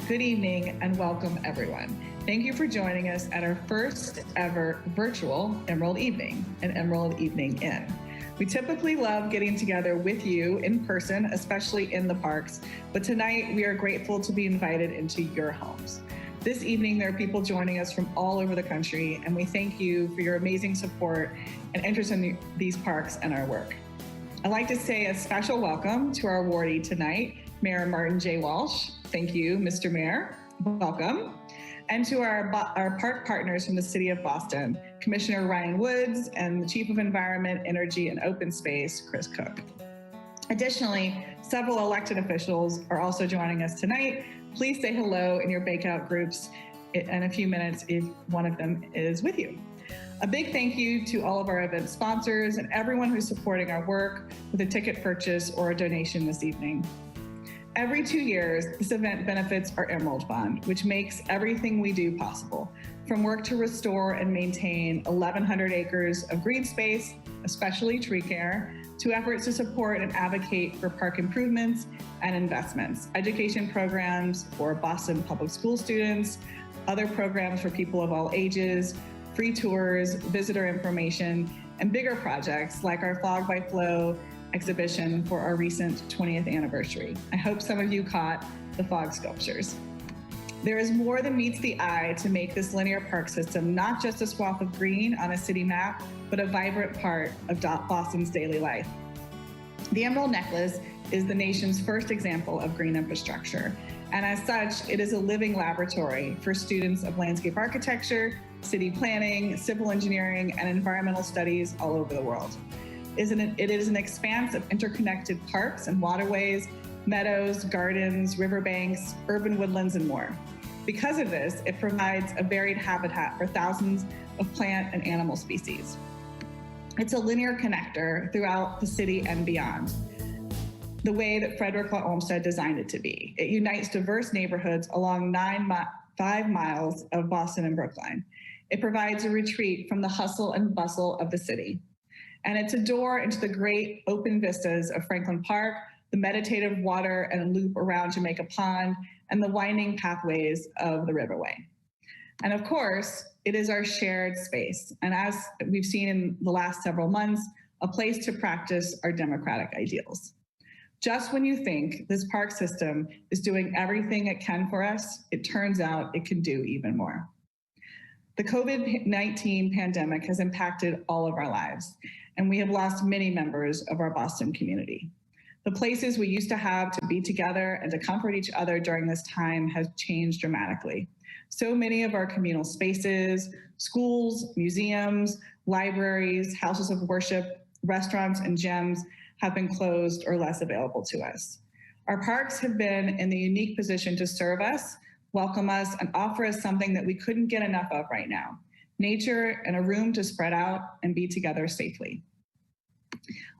Good evening and welcome everyone. Thank you for joining us at our first ever virtual Emerald Evening, an Emerald Evening Inn. We typically love getting together with you in person, especially in the parks, but tonight we are grateful to be invited into your homes. This evening, there are people joining us from all over the country, and we thank you for your amazing support and interest in these parks and our work. I'd like to say a special welcome to our awardee tonight, Mayor Martin J. Walsh. Thank you, Mr. Mayor. Welcome. And to our park partners from the City of Boston, Commissioner Ryan Woods and the Chief of Environment, Energy, and Open Space, Chris Cook. Additionally, several elected officials are also joining us tonight. Please say hello in your breakout groups in a few minutes if one of them is with you. A big thank you to all of our event sponsors and everyone who's supporting our work with a ticket purchase or a donation this evening. Every 2 years, this event benefits our Emerald Fund, which makes everything we do possible, from work to restore and maintain 1,100 acres of green space, especially tree care, to efforts to support and advocate for park improvements and investments, education programs for Boston public school students, other programs for people of all ages, free tours, visitor information, and bigger projects like our Fog by Flow exhibition for our recent 20th anniversary. I hope some of you caught the fog sculptures. There is more than meets the eye to make this linear park system not just a swath of green on a city map, but a vibrant part of Boston's daily life. The Emerald Necklace is the nation's first example of green infrastructure, and as such, it is a living laboratory for students of landscape architecture, city planning, civil engineering, and environmental studies all over the world. It is an expanse of interconnected parks and waterways, meadows, gardens, riverbanks, urban woodlands, and more. Because of this, it provides a varied habitat for thousands of plant and animal species. It's a linear connector throughout the city and beyond, the way that Frederick Law Olmsted designed it to be. It unites diverse neighborhoods along 5 miles of Boston and Brookline. It provides a retreat from the hustle and bustle of the city. And it's a door into the great open vistas of Franklin Park, the meditative water and loop around Jamaica Pond, and the winding pathways of the Riverway. And of course, it is our shared space. And as we've seen in the last several months, a place to practice our democratic ideals. Just when you think this park system is doing everything it can for us, it turns out it can do even more. The COVID-19 pandemic has impacted all of our lives, and we have lost many members of our Boston community. The places we used to have to be together and to comfort each other during this time has changed dramatically. So many of our communal spaces, schools, museums, libraries, houses of worship, restaurants, and gyms have been closed or less available to us. Our parks have been in the unique position to serve us, welcome us, and offer us something that we couldn't get enough of right now: nature and a room to spread out and be together safely.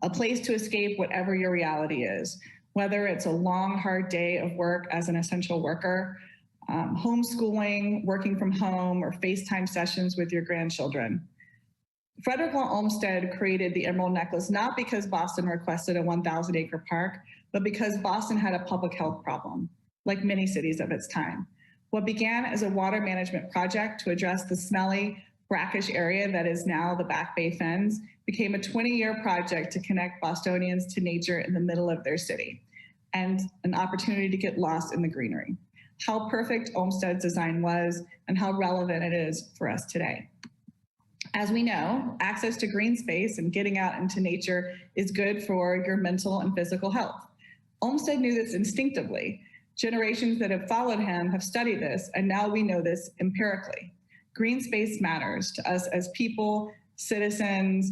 A place to escape whatever your reality is, whether it's a long, hard day of work as an essential worker, homeschooling, working from home, or FaceTime sessions with your grandchildren. Frederick Law Olmsted created the Emerald Necklace not because Boston requested a 1,000-acre park, but because Boston had a public health problem, like many cities of its time. What began as a water management project to address the smelly, brackish area that is now the Back Bay Fens became a 20-year project to connect Bostonians to nature in the middle of their city, and an opportunity to get lost in the greenery. How perfect Olmsted's design was, and how relevant it is for us today. As we know, access to green space and getting out into nature is good for your mental and physical health. Olmsted knew this instinctively. Generations that have followed him have studied this, and now we know this empirically. Green space matters to us as people, citizens,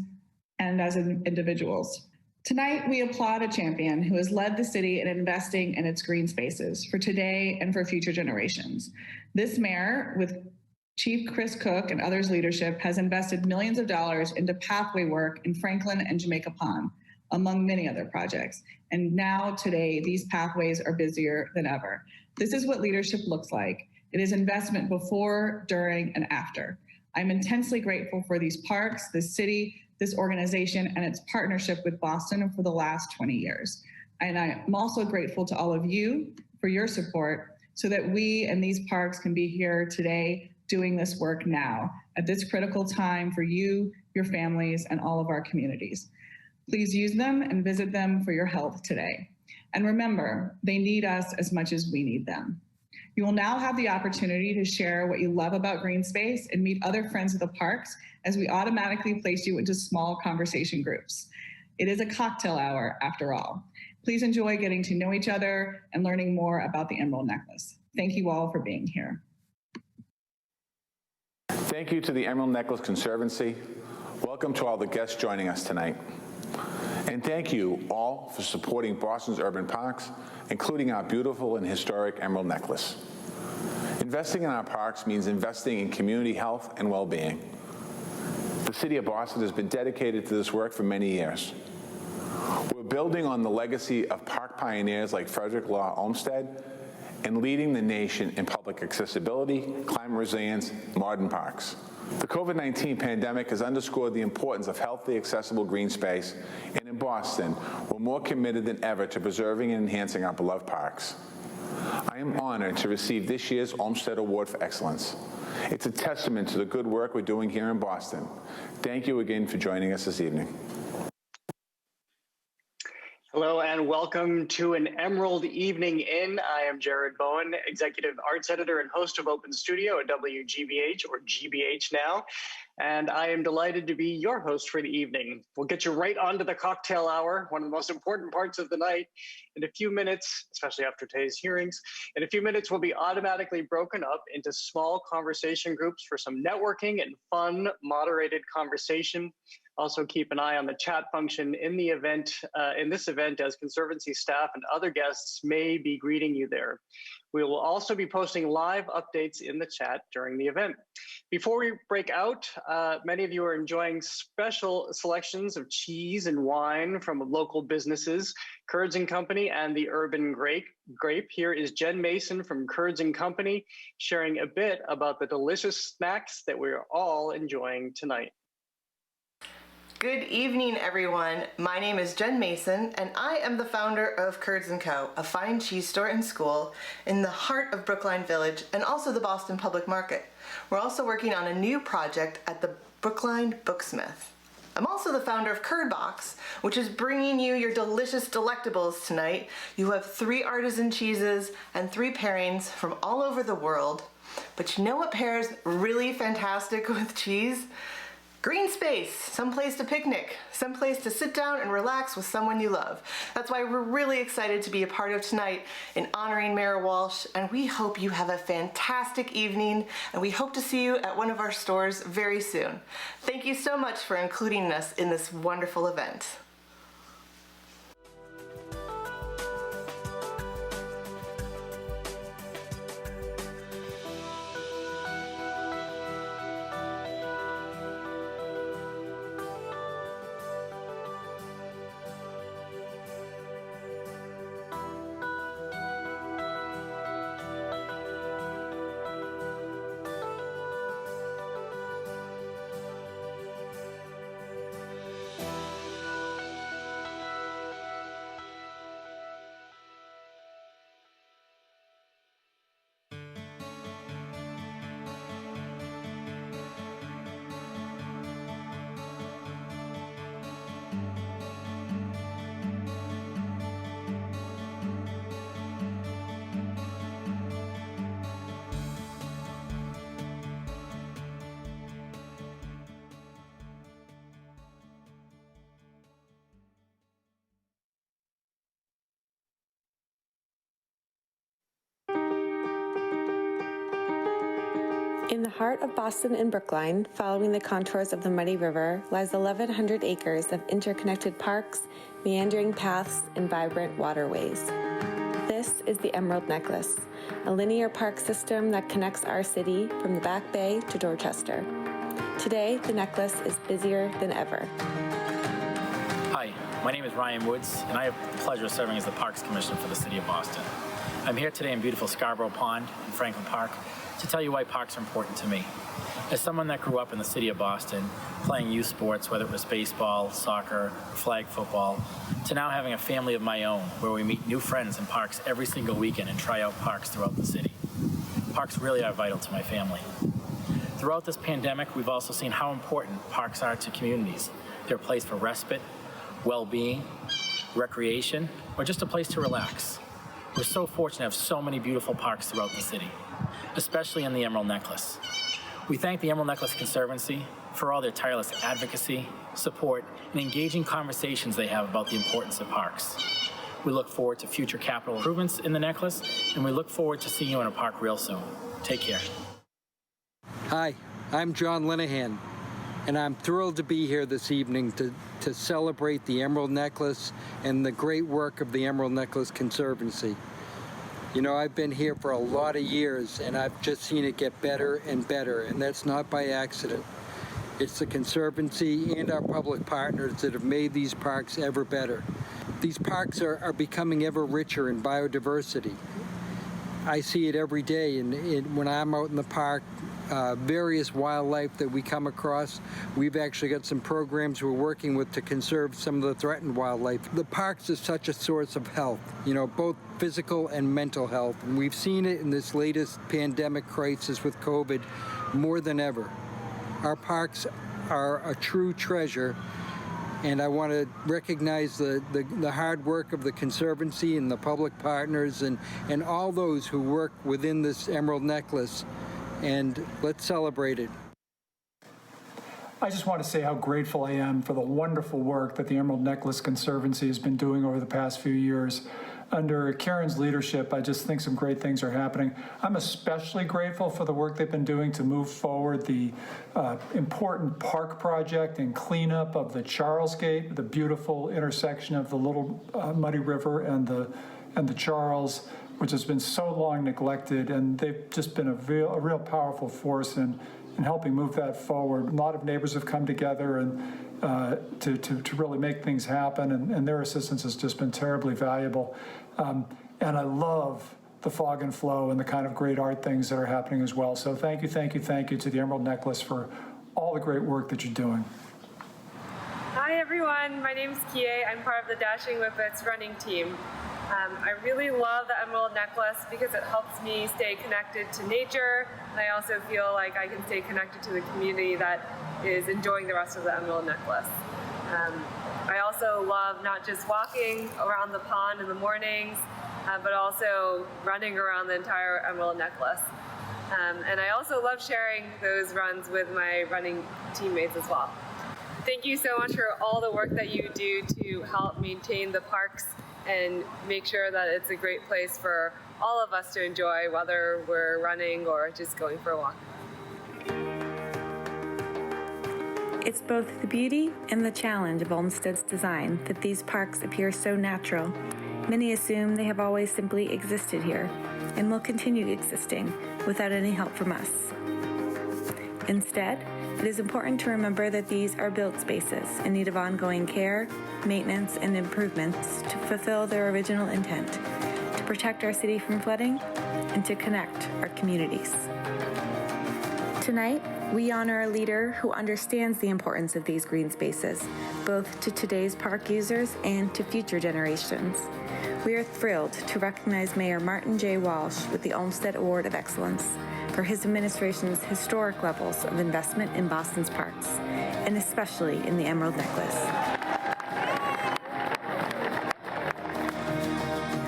and as individuals. Tonight, we applaud a champion who has led the city in investing in its green spaces for today and for future generations. This mayor, with Chief Chris Cook and others' leadership, has invested millions of dollars into pathway work in Franklin and Jamaica Pond, among many other projects. And now, today, these pathways are busier than ever. This is what leadership looks like. It is investment before, during, and after. I'm intensely grateful for these parks, this city, this organization, and its partnership with Boston for the last 20 years. And I'm also grateful to all of you for your support so that we and these parks can be here today doing this work now at this critical time for you, your families, and all of our communities. Please use them and visit them for your health today. And remember, they need us as much as we need them. You will now have the opportunity to share what you love about green space and meet other friends of the parks as we automatically place you into small conversation groups. It is a cocktail hour after all. Please enjoy getting to know each other and learning more about the Emerald Necklace. Thank you all for being here. Thank you to the Emerald Necklace Conservancy. Welcome to all the guests joining us tonight. And thank you all for supporting Boston's urban parks, including our beautiful and historic Emerald Necklace. Investing in our parks means investing in community health and well-being. The City of Boston has been dedicated to this work for many years. We're building on the legacy of park pioneers like Frederick Law Olmsted and leading the nation in public accessibility, climate resilience, modern parks. The COVID-19 pandemic has underscored the importance of healthy, accessible green space, and in Boston, we're more committed than ever to preserving and enhancing our beloved parks. I am honored to receive this year's Olmsted Award of Excellence. It's a testament to the good work we're doing here in Boston. Thank you again for joining us this evening. Hello and welcome to an Emerald Evening In. I am Jared Bowen, Executive Arts Editor and host of Open Studio at WGBH, or GBH now, and I am delighted to be your host for the evening. We'll get you right onto the cocktail hour, one of the most important parts of the night. In a few minutes, especially after today's hearings, in a few minutes we'll be automatically broken up into small conversation groups for some networking and fun, moderated conversation. Also keep an eye on the chat function in the event, in this event, as Conservancy staff and other guests may be greeting you there. We will also be posting live updates in the chat during the event. Before we break out, many of you are enjoying special selections of cheese and wine from local businesses, Curds & Company and the Urban Grape. Here is Jen Mason from Curds & Company sharing a bit about the delicious snacks that we're all enjoying tonight. Good evening, everyone. My name is Jen Mason, and I am the founder of Curds & Co., a fine cheese store and school in the heart of Brookline Village and also the Boston Public Market. We're also working on a new project at the Brookline Booksmith. I'm also the founder of Curd Box, which is bringing you your delicious delectables tonight. You have 3 artisan cheeses and 3 pairings from all over the world. But you know what pairs really fantastic with cheese? Green space, someplace to picnic, someplace to sit down and relax with someone you love. That's why we're really excited to be a part of tonight in honoring Mayor Walsh, and we hope you have a fantastic evening, and we hope to see you at one of our stores very soon. Thank you so much for including us in this wonderful event. In the heart of Boston and Brookline, following the contours of the Muddy River, lies 1,100 acres of interconnected parks, meandering paths, and vibrant waterways. This is the Emerald Necklace, a linear park system that connects our city from the Back Bay to Dorchester. Today, the necklace is busier than ever. Hi, my name is Ryan Woods, and I have the pleasure of serving as the Parks Commissioner for the City of Boston. I'm here today in beautiful Scarborough Pond in Franklin Park to tell you why parks are important to me. As someone that grew up in the city of Boston, playing youth sports, whether it was baseball, soccer, flag football, to now having a family of my own where we meet new friends in parks every single weekend and try out parks throughout the city. Parks really are vital to my family. Throughout this pandemic, we've also seen how important parks are to communities. They're a place for respite, well-being, recreation, or just a place to relax. We're so fortunate to have so many beautiful parks throughout the city, especially in the Emerald Necklace. We thank the Emerald Necklace Conservancy for all their tireless advocacy, support, and engaging conversations they have about the importance of parks. We look forward to future capital improvements in the necklace, and we look forward to seeing you in a park real soon. Take care. Hi, I'm John Linehan, and I'm thrilled to be here this evening to celebrate the Emerald Necklace and the great work of the Emerald Necklace Conservancy. You know, I've been here for a lot of years, and I've just seen it get better and better, and that's not by accident. It's the Conservancy and our public partners that have made these parks ever better. These parks are becoming ever richer in biodiversity. I see it every day, and when I'm out in the park, various wildlife that we come across. We've actually got some programs we're working with to conserve some of the threatened wildlife. The parks are such a source of health, you know, both physical and mental health. And we've seen it in this latest pandemic crisis with COVID more than ever. Our parks are a true treasure, and I want to recognize the hard work of the Conservancy and the public partners and all those who work within this Emerald Necklace. And let's celebrate it. I just want to say how grateful I am for the wonderful work that the Emerald Necklace Conservancy has been doing over the past few years. Under Karen's leadership, I just think some great things are happening. I'm especially grateful for the work they've been doing to move forward the important park project and cleanup of the Charles Gate, the beautiful intersection of the Little Muddy River and the Charles, which has been so long neglected, and they've just been a real powerful force in helping move that forward. A lot of neighbors have come together and to really make things happen, and their assistance has just been terribly valuable. And I love the fog and flow and the kind of great art things that are happening as well. So thank you to the Emerald Necklace for all the great work that you're doing. Hi everyone, my name is Kie. I'm part of the Dashing Whippets running team. I really love the Emerald Necklace because it helps me stay connected to nature, and I also feel like I can stay connected to the community that is enjoying the rest of the Emerald Necklace. I also love not just walking around the pond in the mornings, but also running around the entire Emerald Necklace. And I also love sharing those runs with my running teammates as well. Thank you so much for all the work that you do to help maintain the parks and make sure that it's a great place for all of us to enjoy, whether we're running or just going for a walk. It's both the beauty and the challenge of Olmsted's design that these parks appear so natural. Many assume they have always simply existed here and will continue existing without any help from us. Instead, it is important to remember that these are built spaces in need of ongoing care, maintenance, and improvements to fulfill their original intent, to protect our city from flooding and to connect our communities. Tonight, we honor a leader who understands the importance of these green spaces, both to today's park users and to future generations. We are thrilled to recognize Mayor Martin J. Walsh with the Olmsted Award of Excellence for his administration's historic levels of investment in Boston's parks, and especially in the Emerald Necklace.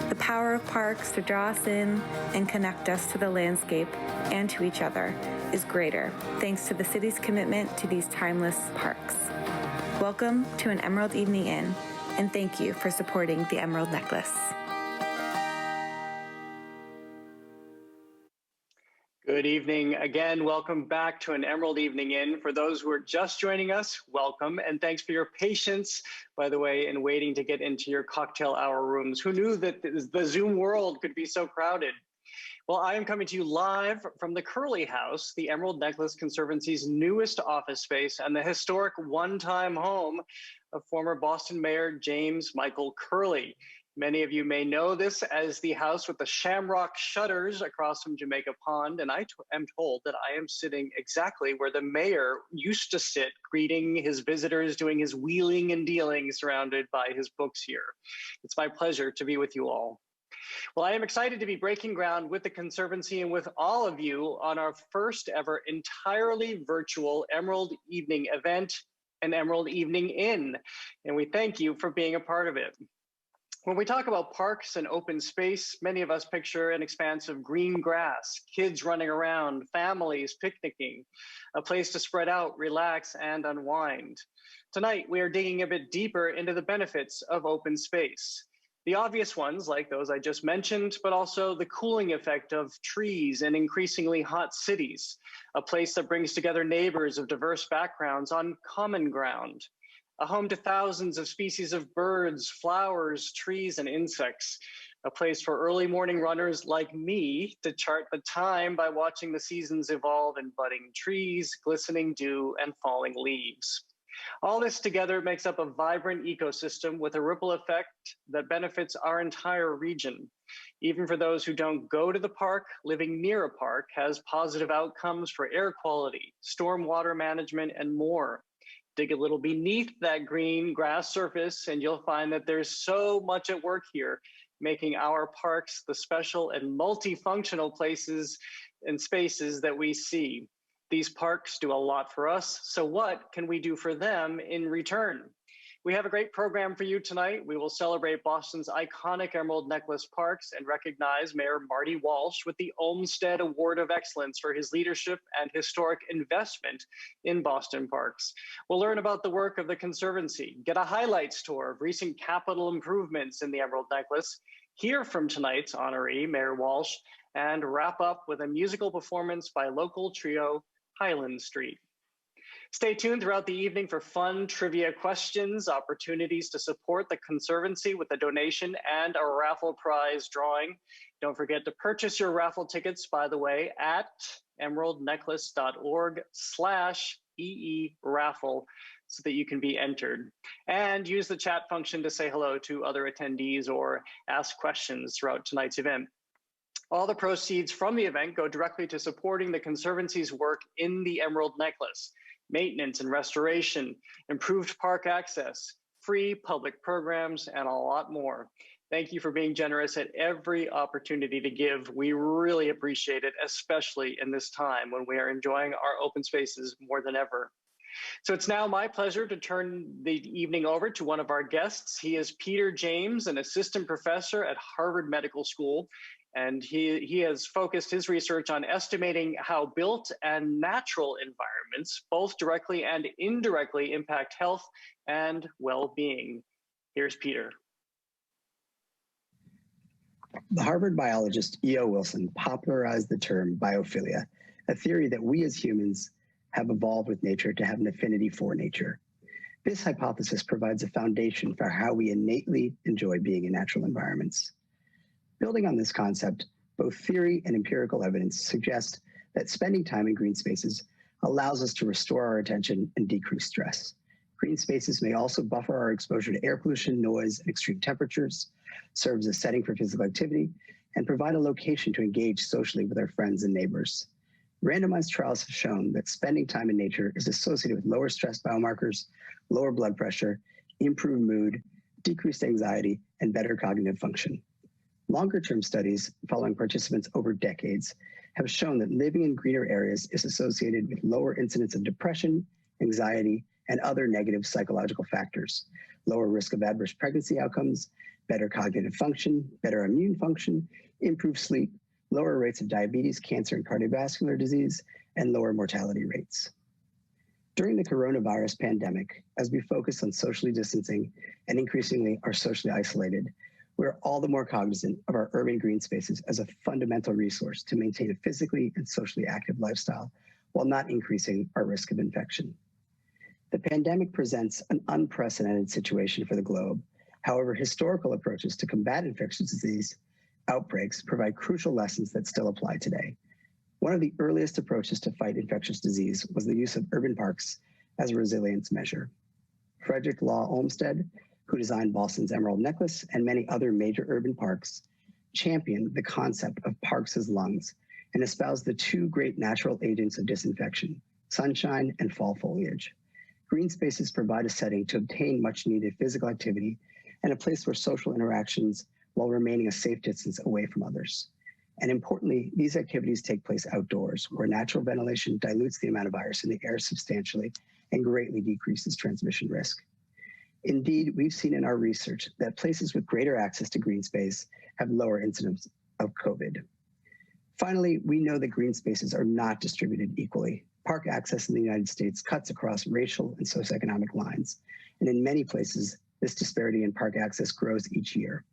The power of parks to draw us in and connect us to the landscape and to each other is greater thanks to the city's commitment to these timeless parks. Welcome to an Emerald Evening Inn, and thank you for supporting the Emerald Necklace. Good evening again. Welcome back to an Emerald Evening Inn. For those who are just joining us, welcome, and thanks for your patience, by the way, in waiting to get into your cocktail hour rooms. Who knew that the Zoom world could be so crowded? Well, I am coming to you live from the Curley House, the Emerald Necklace Conservancy's newest office space and the historic one-time home of former Boston Mayor James Michael Curley. Many of you may know this as the house with the shamrock shutters across from Jamaica Pond, and I am told that I am sitting exactly where the mayor used to sit, greeting his visitors, doing his wheeling and dealing, surrounded by his books here. It's my pleasure to be with you all. Well, I am excited to be breaking ground with the Conservancy and with all of you on our first ever entirely virtual Emerald Evening event, an Emerald Evening Inn, and we thank you for being a part of it. When we talk about parks and open space, many of us picture an expanse of green grass, kids running around, families picnicking, a place to spread out, relax, and unwind. Tonight, we are digging a bit deeper into the benefits of open space. The obvious ones, like those I just mentioned, but also the cooling effect of trees in increasingly hot cities, a place that brings together neighbors of diverse backgrounds on common ground, a home to thousands of species of birds, flowers, trees, and insects, a place for early morning runners like me to chart the time by watching the seasons evolve in budding trees, glistening dew, and falling leaves. All this together makes up a vibrant ecosystem with a ripple effect that benefits our entire region. Even for those who don't go to the park, living near a park has positive outcomes for air quality, stormwater management, and more. Dig a little beneath that green grass surface and you'll find that there's so much at work here, making our parks the special and multifunctional places and spaces that we see. These parks do a lot for us, so what can we do for them in return? We have a great program for you tonight. We will celebrate Boston's iconic Emerald Necklace parks and recognize Mayor Marty Walsh with the Olmsted Award of Excellence for his leadership and historic investment in Boston parks. We'll learn about the work of the Conservancy, get a highlights tour of recent capital improvements in the Emerald Necklace, hear from tonight's honoree, Mayor Walsh, and wrap up with a musical performance by local trio Highland Street. Stay tuned throughout the evening for fun trivia questions, opportunities to support the Conservancy with a donation, and a raffle prize drawing. Don't forget to purchase your raffle tickets, by the way, at emeraldnecklace.org/EE-raffle so that you can be entered. And use the chat function to say hello to other attendees or ask questions throughout tonight's event. All the proceeds from the event go directly to supporting the Conservancy's work in the Emerald Necklace, maintenance and restoration, improved park access, free public programs, and a lot more. Thank you for being generous at every opportunity to give. We really appreciate it, especially in this time when we are enjoying our open spaces more than ever. So it's now my pleasure to turn the evening over to one of our guests. He is Peter James, an assistant professor at Harvard Medical School. And he has focused his research on estimating how built and natural environments both directly and indirectly impact health and well-being. Here's Peter. The Harvard biologist E.O. Wilson popularized the term biophilia, a theory that we as humans have evolved with nature to have an affinity for nature. This hypothesis provides a foundation for how we innately enjoy being in natural environments. Building on this concept, both theory and empirical evidence suggest that spending time in green spaces allows us to restore our attention and decrease stress. Green spaces may also buffer our exposure to air pollution, noise, and extreme temperatures, serve as a setting for physical activity, and provide a location to engage socially with our friends and neighbors. Randomized trials have shown that spending time in nature is associated with lower stress biomarkers, lower blood pressure, improved mood, decreased anxiety, and better cognitive function. Longer-term studies following participants over decades have shown that living in greener areas is associated with lower incidence of depression, anxiety, and other negative psychological factors, lower risk of adverse pregnancy outcomes, better cognitive function, better immune function, improved sleep, lower rates of diabetes, cancer, and cardiovascular disease, and lower mortality rates. During the coronavirus pandemic, as we focus on socially distancing and increasingly are socially isolated, we're all the more cognizant of our urban green spaces as a fundamental resource to maintain a physically and socially active lifestyle while not increasing our risk of infection. The pandemic presents an unprecedented situation for the globe. However, historical approaches to combat infectious disease outbreaks provide crucial lessons that still apply today. One of the earliest approaches to fight infectious disease was the use of urban parks as a resilience measure. Frederick Law Olmsted who designed Boston's Emerald Necklace and many other major urban parks, championed the concept of parks as lungs and espoused the two great natural agents of disinfection, sunshine and fall foliage. Green spaces provide a setting to obtain much needed physical activity and a place for social interactions while remaining a safe distance away from others. And importantly, these activities take place outdoors, where natural ventilation dilutes the amount of virus in the air substantially and greatly decreases transmission risk. Indeed, we've seen in our research that places with greater access to green space have lower incidence of COVID. Finally, we know that green spaces are not distributed equally. Park access in the United States cuts across racial and socioeconomic lines, and in many places, this disparity in park access grows each year.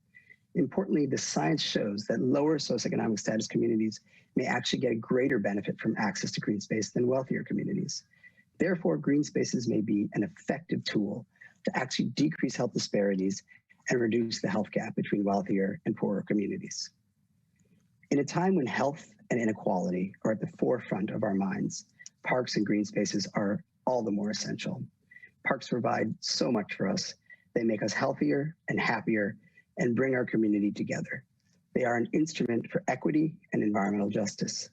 Importantly, the science shows that lower socioeconomic status communities may actually get a greater benefit from access to green space than wealthier communities. Therefore, green spaces may be an effective tool to actually decrease health disparities and reduce the health gap between wealthier and poorer communities. In a time when health and inequality are at the forefront of our minds, parks and green spaces are all the more essential. Parks provide so much for us. They make us healthier and happier and bring our community together. They are an instrument for equity and environmental justice.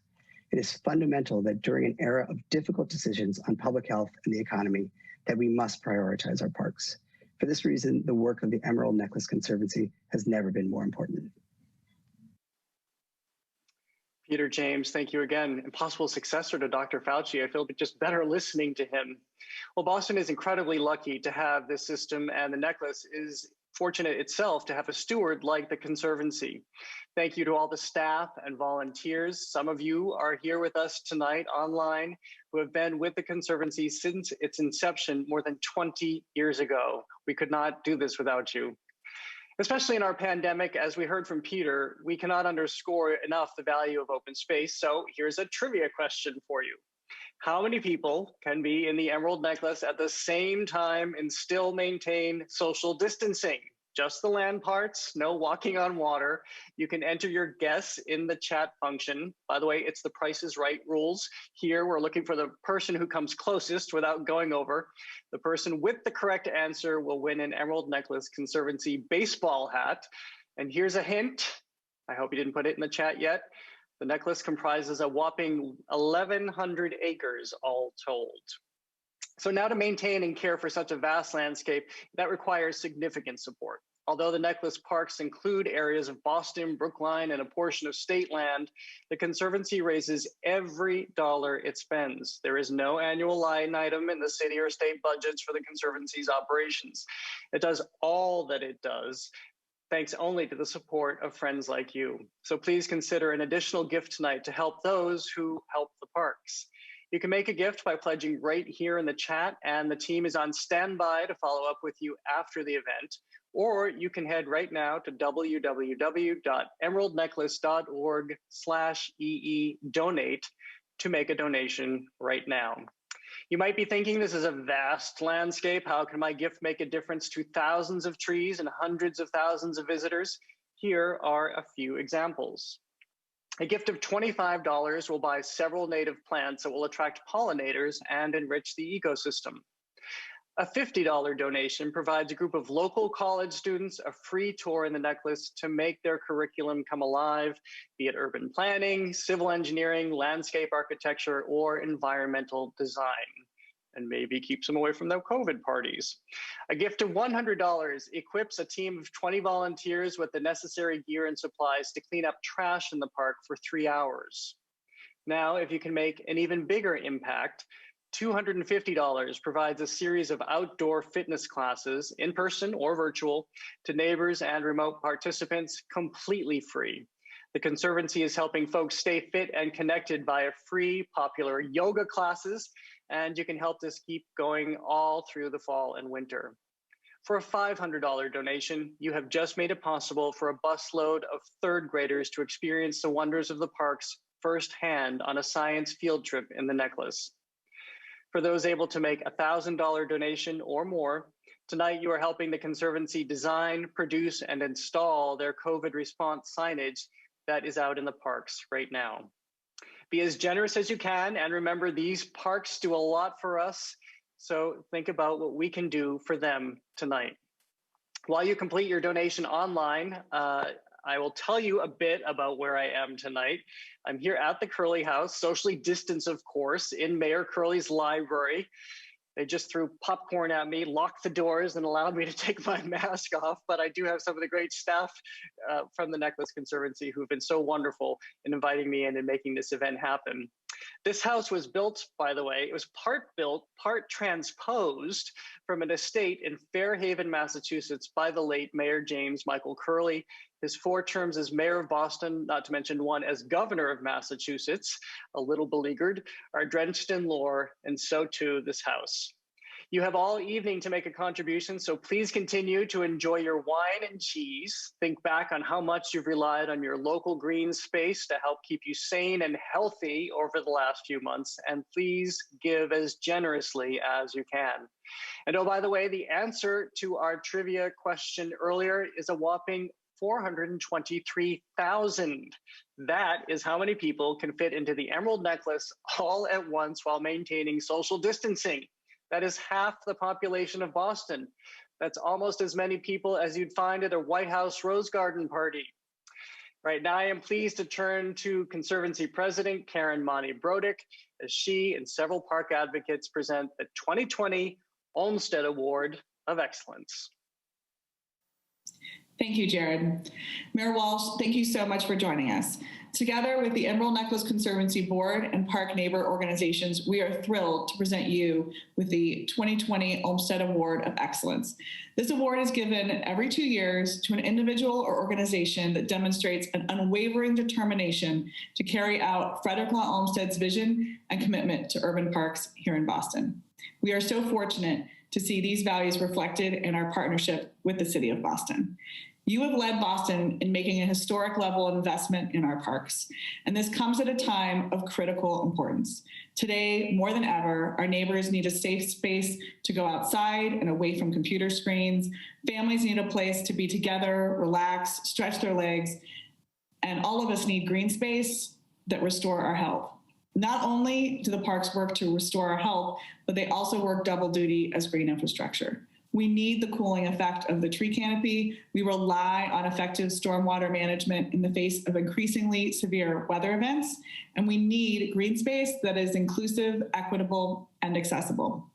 It is fundamental that during an era of difficult decisions on public health and the economy, that we must prioritize our parks. For this reason, the work of the Emerald Necklace Conservancy has never been more important. Peter James, thank you again. Impossible successor to Dr. Fauci. I feel just better listening to him. Well, Boston is incredibly lucky to have this system, and the necklace is fortunate itself to have a steward like the Conservancy. Thank you to all the staff and volunteers. Some of you are here with us tonight online who have been with the Conservancy since its inception more than 20 years ago. We could not do this without you. Especially in our pandemic, as we heard from Peter, we cannot underscore enough the value of open space. So here's a trivia question for you. How many people can be in the Emerald Necklace at the same time and still maintain social distancing? Just the land parts, no walking on water. You can enter your guess in the chat function. By the way, it's the Price is Right rules. Here, we're looking for the person who comes closest without going over. The person with the correct answer will win an Emerald Necklace Conservancy baseball hat. And here's a hint. I hope you didn't put it in the chat yet. The necklace comprises a whopping 1,100 acres all told. So now to maintain and care for such a vast landscape, that requires significant support. Although the necklace parks include areas of Boston, Brookline, and a portion of state land, the Conservancy raises every dollar it spends. There is no annual line item in the city or state budgets for the Conservancy's operations. It does all that it does thanks only to the support of friends like you. So please consider an additional gift tonight to help those who help the parks. You can make a gift by pledging right here in the chat, and the team is on standby to follow up with you after the event. Or you can head right now to www.emeraldnecklace.org/EE-donate to make a donation right now. You might be thinking, this is a vast landscape. How can my gift make a difference to thousands of trees and hundreds of thousands of visitors? Here are a few examples. A gift of $25 will buy several native plants that will attract pollinators and enrich the ecosystem. A $50 donation provides a group of local college students a free tour in the necklace to make their curriculum come alive, be it urban planning, civil engineering, landscape architecture, or environmental design, and maybe keeps them away from their COVID parties. A gift of $100 equips a team of 20 volunteers with the necessary gear and supplies to clean up trash in the park for 3 hours. Now, if you can make an even bigger impact, $250 provides a series of outdoor fitness classes, in person or virtual, to neighbors and remote participants completely free. The Conservancy is helping folks stay fit and connected via free, popular yoga classes, and you can help this keep going all through the fall and winter. For a $500 donation, you have just made it possible for a busload of third graders to experience the wonders of the parks firsthand on a science field trip in the necklace. For those able to make a $1,000 donation or more, tonight you are helping the Conservancy design, produce, and install their COVID response signage that is out in the parks right now. Be as generous as you can, and remember, these parks do a lot for us, so think about what we can do for them tonight. While you complete your donation online, I will tell you a bit about where I am tonight. I'm here at the Curley House, socially distanced, of course, in Mayor Curley's library. They just threw popcorn at me, locked the doors, and allowed me to take my mask off. But I do have some of the great staff from the Necklace Conservancy who've been so wonderful in inviting me in and making this event happen. This house was built, by the way, it was part built, part transposed from an estate in Fairhaven, Massachusetts by the late Mayor James Michael Curley. His 4 terms as mayor of Boston, not to mention 1 as governor of Massachusetts, a little beleaguered, are drenched in lore, and so too this house. You have all evening to make a contribution, so please continue to enjoy your wine and cheese. Think back on how much you've relied on your local green space to help keep you sane and healthy over the last few months, and please give as generously as you can. And oh, by the way, the answer to our trivia question earlier is a whopping 423,000. That is how many people can fit into the Emerald Necklace all at once while maintaining social distancing. That is half the population of Boston. That's almost as many people as you'd find at a White House Rose Garden party. Right now, I am pleased to turn to Conservancy President Karen Monty-Brodick as she and several park advocates present the 2020 Olmsted Award of Excellence. Thank you, Jared. Mayor Walsh, thank you so much for joining us. Together with the Emerald Necklace Conservancy Board and park neighbor organizations, we are thrilled to present you with the 2020 Olmsted Award of Excellence. This award is given every 2 years to an individual or organization that demonstrates an unwavering determination to carry out Frederick Law Olmsted's vision and commitment to urban parks here in Boston. We are so fortunate to see these values reflected in our partnership with the City of Boston. You have led Boston in making a historic level of investment in our parks, and this comes at a time of critical importance. Today, more than ever, our neighbors need a safe space to go outside and away from computer screens. Families need a place to be together, relax, stretch their legs, and all of us need green space that restore our health. Not only do the parks work to restore our health, but they also work double duty as green infrastructure. We need the cooling effect of the tree canopy. We rely on effective stormwater management in the face of increasingly severe weather events, and we need green space that is inclusive, equitable, and accessible.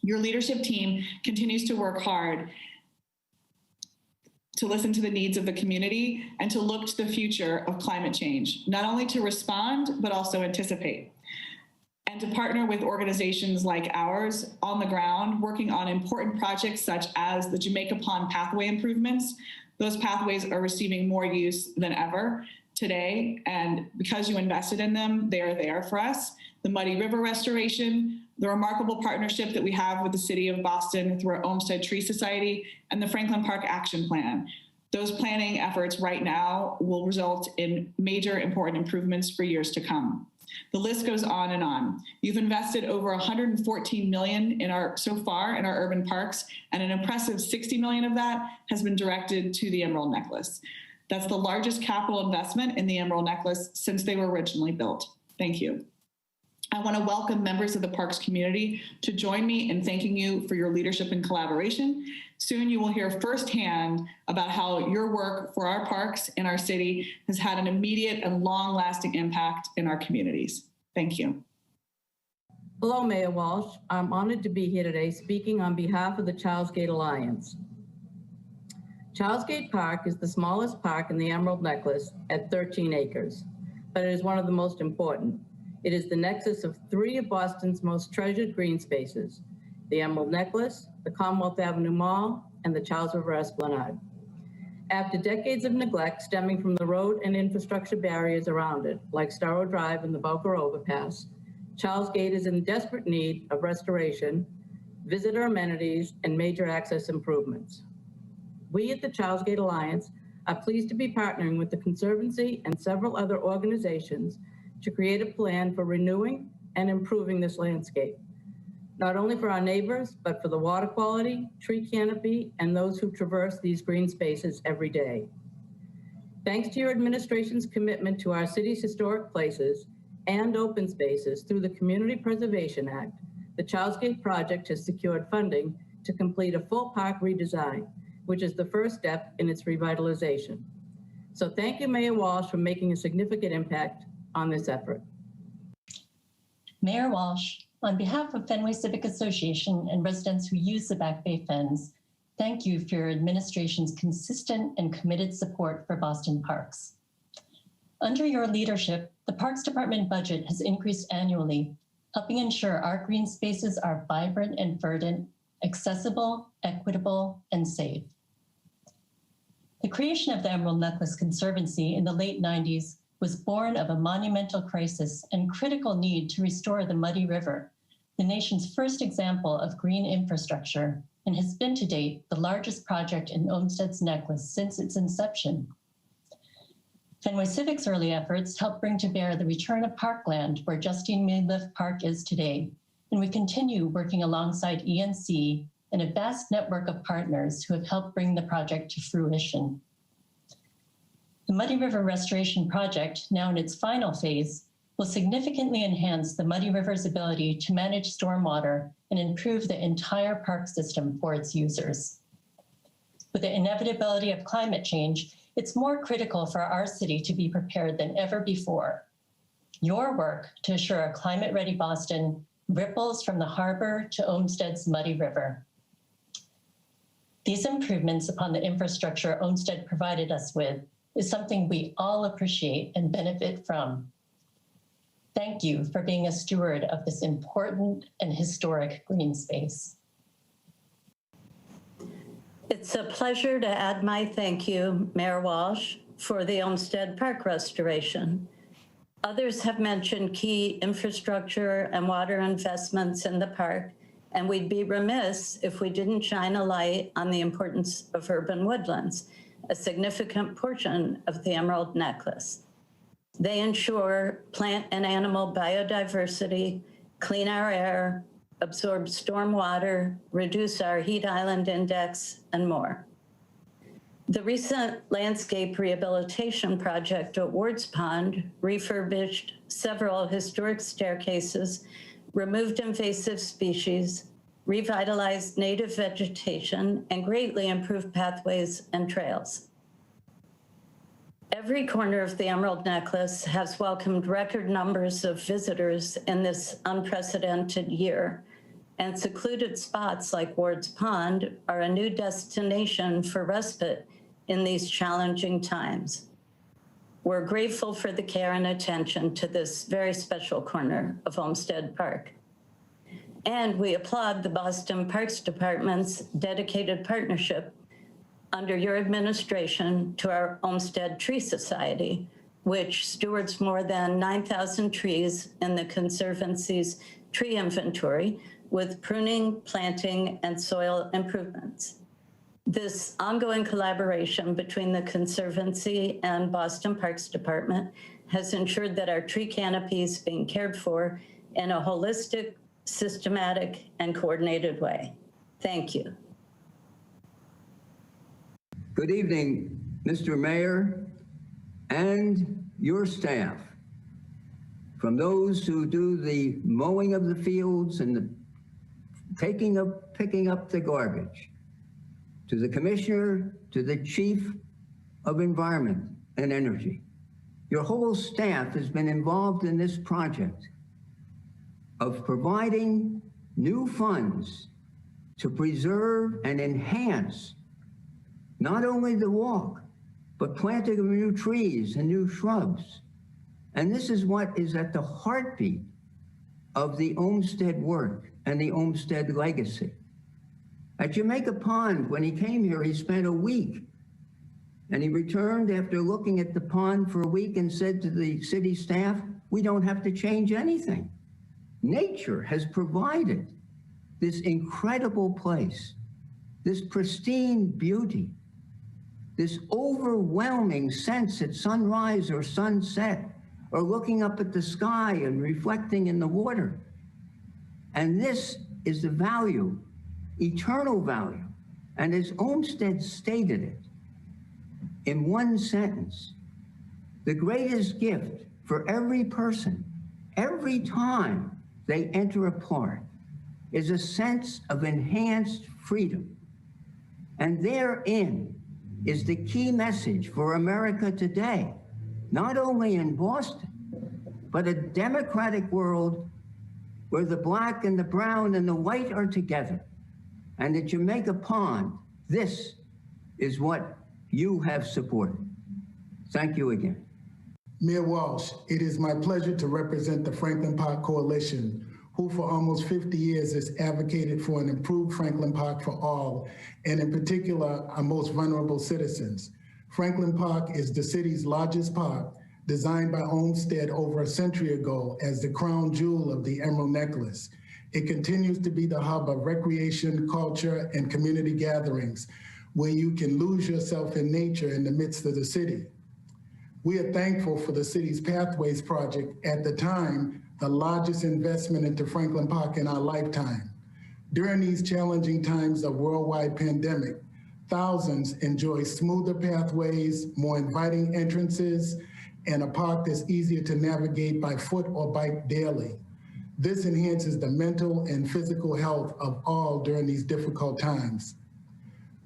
Your leadership team continues to work hard to listen to the needs of the community and to look to the future of climate change, not only to respond, but also anticipate. And to partner with organizations like ours on the ground, working on important projects such as the Jamaica Pond pathway improvements. Those pathways are receiving more use than ever today, and because you invested in them, they are there for us. The Muddy River restoration, the remarkable partnership that we have with the City of Boston through our Olmsted Tree Society, and the Franklin Park Action Plan. Those planning efforts right now will result in major important improvements for years to come. The list goes on and on. You've invested over $114 million so far in our urban parks, and an impressive $60 million of that has been directed to the Emerald Necklace. That's the largest capital investment in the Emerald Necklace since they were originally built. Thank you. I want to welcome members of the parks community to join me in thanking you for your leadership and collaboration. Soon you will hear firsthand about how your work for our parks in our city has had an immediate and long-lasting impact in our communities. Thank you. Hello, Mayor Walsh. I'm honored to be here today speaking on behalf of the Charles Gate Alliance. Charles Gate Park is the smallest park in the Emerald Necklace at 13 acres, but it is one of the most important. It is the nexus of 3 of Boston's most treasured green spaces, the Emerald Necklace, the Commonwealth Avenue Mall, and the Charles River Esplanade. After decades of neglect stemming from the road and infrastructure barriers around it, like Starrow Drive and the Boca Overpass, Charles Gate is in desperate need of restoration, visitor amenities, and major access improvements. We at the Charles Gate Alliance are pleased to be partnering with the Conservancy and several other organizations to create a plan for renewing and improving this landscape, not only for our neighbors, but for the water quality, tree canopy, and those who traverse these green spaces every day. Thanks to your administration's commitment to our city's historic places and open spaces through the Community Preservation Act, the Charles Gate project has secured funding to complete a full park redesign. which is the first step in its revitalization. So thank you, Mayor Walsh, for making a significant impact on this effort. Mayor Walsh, on behalf of Fenway Civic Association and residents who use the Back Bay Fens, thank you for your administration's consistent and committed support for Boston parks. Under your leadership, the Parks Department budget has increased annually, helping ensure our green spaces are vibrant and verdant, accessible, equitable, and safe. The creation of the Emerald Necklace Conservancy in the late 90s was born of a monumental crisis and critical need to restore the Muddy River, the nation's first example of green infrastructure, and has been to date the largest project in Olmsted's Necklace since its inception. Fenway Civic's early efforts helped bring to bear the return of parkland where Justine Midliff Park is today, and we continue working alongside ENC and a vast network of partners who have helped bring the project to fruition. The Muddy River Restoration Project, now in its final phase, will significantly enhance the Muddy River's ability to manage stormwater and improve the entire park system for its users. With the inevitability of climate change, it's more critical for our city to be prepared than ever before. Your work to assure a climate-ready Boston ripples from the harbor to Olmsted's Muddy River. These improvements upon the infrastructure Olmsted provided us with is something we all appreciate and benefit from. Thank you for being a steward of this important and historic green space. It's a pleasure to add my thank you, Mayor Walsh, for the Olmsted Park restoration. Others have mentioned key infrastructure and water investments in the park, and we'd be remiss if we didn't shine a light on the importance of urban woodlands, a significant portion of the Emerald Necklace. They ensure plant and animal biodiversity, clean our air, absorb storm water, reduce our heat island index, and more. The recent landscape rehabilitation project at Ward's Pond refurbished several historic staircases, removed invasive species, revitalized native vegetation, and greatly improved pathways and trails. Every corner of the Emerald Necklace has welcomed record numbers of visitors in this unprecedented year, and secluded spots like Ward's Pond are a new destination for respite in these challenging times. We're grateful for the care and attention to this very special corner of Olmsted Park. And we applaud the Boston Parks Department's dedicated partnership under your administration to our Olmsted Tree Society, which stewards more than 9,000 trees in the Conservancy's tree inventory with pruning, planting, and soil improvements. This ongoing collaboration between the Conservancy and Boston Parks Department has ensured that our tree canopy is being cared for in a holistic, systematic, and coordinated way. Thank you. Good evening, Mr. Mayor and your staff. From those who do the mowing of the fields and the picking up the garbage, to the commissioner, to the chief of environment and energy. Your whole staff has been involved in this project of providing new funds to preserve and enhance not only the walk, but planting of new trees and new shrubs. And this is what is at the heartbeat of the Olmsted work and the Olmsted legacy. At Jamaica Pond, when he came here, he spent a week, and he returned after looking at the pond for a week and said to the city staff, we don't have to change anything. Nature has provided this incredible place, this pristine beauty, this overwhelming sense at sunrise or sunset, or looking up at the sky and reflecting in the water. And this is the value, eternal value. And as Olmsted stated it in one sentence, the greatest gift for every person, every time they enter a park, is a sense of enhanced freedom. And therein is the key message for America today, not only in Boston, but a democratic world where the black and the brown and the white are together. And at Jamaica Pond, this is what you have supported. Thank you again. Mayor Walsh, it is my pleasure to represent the Franklin Park Coalition, who for almost 50 years has advocated for an improved Franklin Park for all, and in particular, our most vulnerable citizens. Franklin Park is the city's largest park, designed by Olmsted over a century ago as the crown jewel of the Emerald Necklace. It continues to be the hub of recreation, culture, and community gatherings, where you can lose yourself in nature in the midst of the city. We are thankful for the city's Pathways project, at the time, the largest investment into Franklin Park in our lifetime. During these challenging times of worldwide pandemic, thousands enjoy smoother pathways, more inviting entrances, and a park that's easier to navigate by foot or bike daily. This enhances the mental and physical health of all during these difficult times.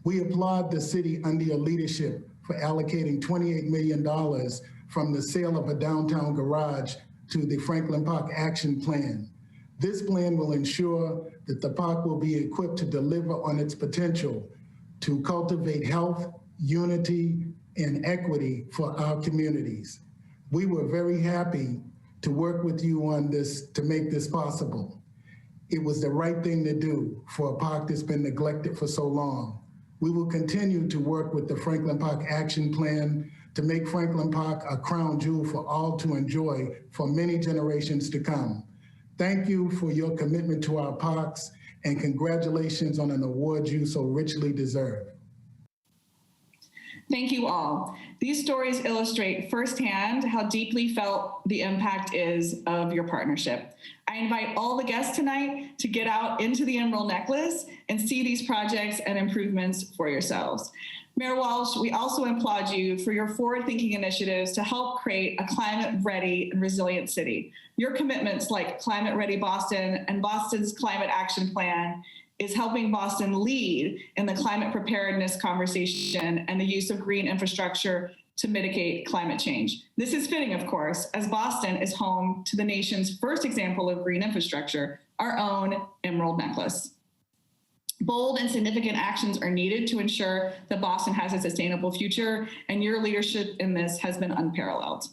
We applaud the city under your leadership for allocating $28 million from the sale of a downtown garage to the Franklin Park Action Plan. This plan will ensure that the park will be equipped to deliver on its potential to cultivate health, unity, and equity for our communities. We were very happy to work with you on this to make this possible. It was the right thing to do for a park that's been neglected for so long. We will continue to work with the Franklin Park Action Plan to make Franklin Park a crown jewel for all to enjoy for many generations to come. Thank you for your commitment to our parks, and congratulations on an award you so richly deserve. Thank you all. These stories illustrate firsthand how deeply felt the impact is of your partnership. I invite all the guests tonight to get out into the Emerald Necklace and see these projects and improvements for yourselves. Mayor Walsh, we also applaud you for your forward-thinking initiatives to help create a climate-ready and resilient city. Your commitments like Climate Ready Boston and Boston's Climate Action Plan is helping Boston lead in the climate preparedness conversation and the use of green infrastructure to mitigate climate change. This is fitting, of course, as Boston is home to the nation's first example of green infrastructure, our own Emerald Necklace. Bold and significant actions are needed to ensure that Boston has a sustainable future, and your leadership in this has been unparalleled.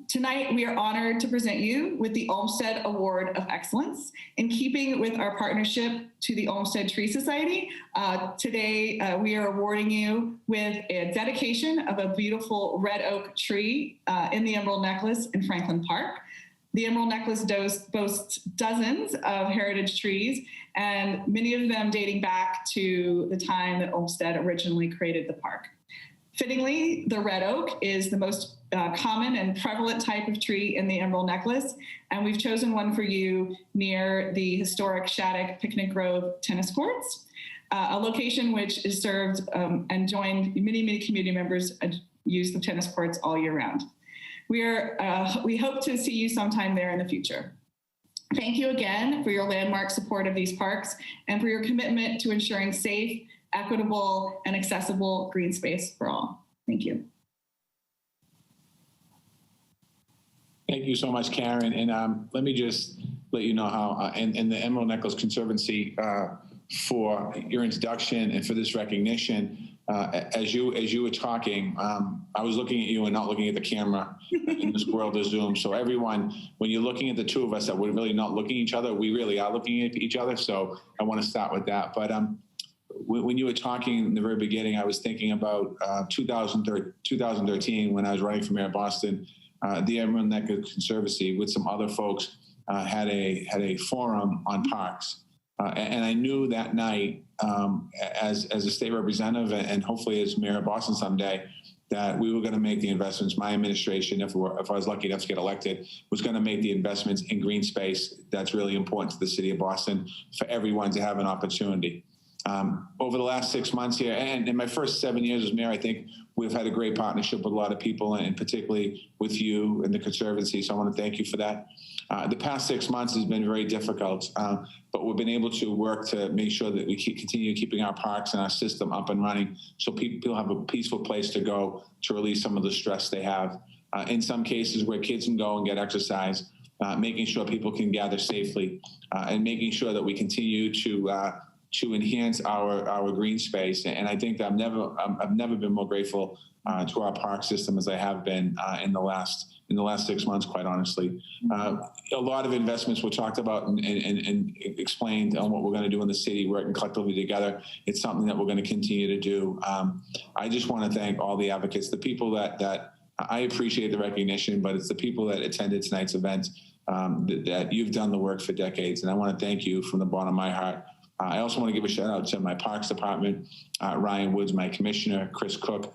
Tonight, we are honored to present you with the Olmsted Award of Excellence. In keeping with our partnership to the Olmsted Tree Society, today we are awarding you with a dedication of a beautiful red oak tree in the Emerald Necklace in Franklin Park. The Emerald Necklace boasts dozens of heritage trees, and many of them dating back to the time that Olmsted originally created the park. Fittingly, the red oak is the most common and prevalent type of tree in the Emerald Necklace, and we've chosen one for you near the historic Shattuck Picnic Grove tennis courts, a location which is served and joined many community members use the tennis courts all year round. We hope to see you sometime there in the future. Thank you again for your landmark support of these parks and for your commitment to ensuring safe, equitable, and accessible green space for all. Thank you. Thank you so much, Karen. And let me just let you know how, and the Emerald Necklace Conservancy for your introduction and for this recognition. As you were talking, I was looking at you and not looking at the camera in this world of Zoom. So everyone, when you're looking at the two of us that we're really not looking at each other, we really are looking at each other. So I want to start with that. But when you were talking in the very beginning, I was thinking about 2013 when I was running for mayor of Boston. The Emerald Necklace Conservancy with some other folks had a forum on parks. And I knew that night, as a state representative and hopefully as mayor of Boston someday, that we were going to make the investments. My administration, if I was lucky enough to get elected, was going to make the investments in green space that's really important to the city of Boston for everyone to have an opportunity. over the last 6 months here, and in my first 7 years as mayor, I think we've had a great partnership with a lot of people, and particularly with you and the Conservancy. So I want to thank you for that. The past 6 months has been very difficult, but we've been able to work to make sure that we continue keeping our parks and our system up and running so people have a peaceful place to go to release some of the stress they have. In some cases where kids can go and get exercise, making sure people can gather safely, and making sure that we continue to enhance our green space. And I think that I've never been more grateful to our park system as I have been in the last 6 months, quite honestly. A lot of investments were talked about and explained on what we're going to do in the city, working collectively together. It's something that we're going to continue to do. I just want to thank all the advocates, the people that I appreciate the recognition, but it's the people that attended tonight's event that you've done the work for decades. And I want to thank you from the bottom of my heart. I also want to give a shout out to my Parks Department, Ryan Woods, my commissioner, Chris Cook,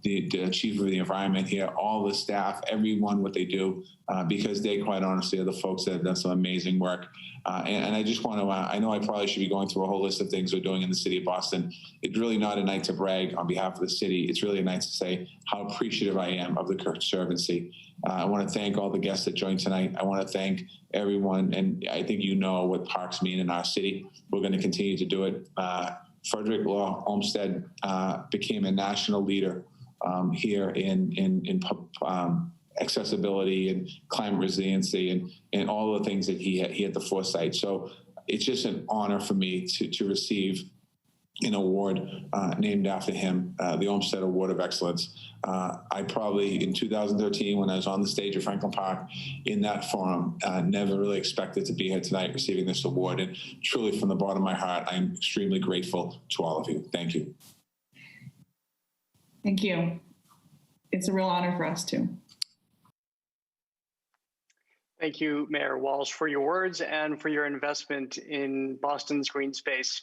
the chief of the environment here, all the staff, everyone, what they do, because they quite honestly are the folks that have done some amazing work. And I just want to, I know I probably should be going through a whole list of things we're doing in the city of Boston. It's really not a night to brag on behalf of the city. It's really a night to say how appreciative I am of the Conservancy. I want to thank all the guests that joined tonight. I want to thank everyone. And I think you know what parks mean in our city. We're going to continue to do it. Frederick Law Olmsted became a national leader here in accessibility and climate resiliency and all the things that he had the foresight. So it's just an honor for me to receive an award named after him, the Olmsted Award of Excellence. I probably, in 2013, when I was on the stage at Franklin Park in that forum, never really expected to be here tonight receiving this award. And truly, from the bottom of my heart, I'm extremely grateful to all of you. Thank you. Thank you. It's a real honor for us too. Thank you, Mayor Walsh, for your words and for your investment in Boston's green space.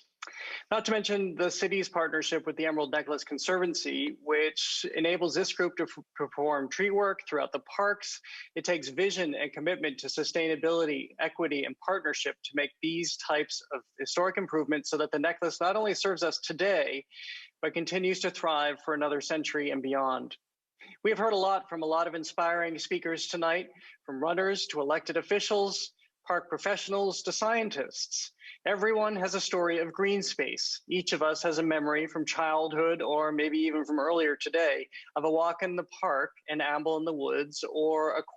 Not to mention the city's partnership with the Emerald Necklace Conservancy, which enables this group to perform tree work throughout the parks. It takes vision and commitment to sustainability, equity, and partnership to make these types of historic improvements so that the necklace not only serves us today, but continues to thrive for another century and beyond. We have heard a lot from a lot of inspiring speakers tonight, from runners to elected officials, park professionals to scientists. Everyone has a story of green space. Each of us has a memory from childhood or maybe even from earlier today of a walk in the park, an amble in the woods, or a quiet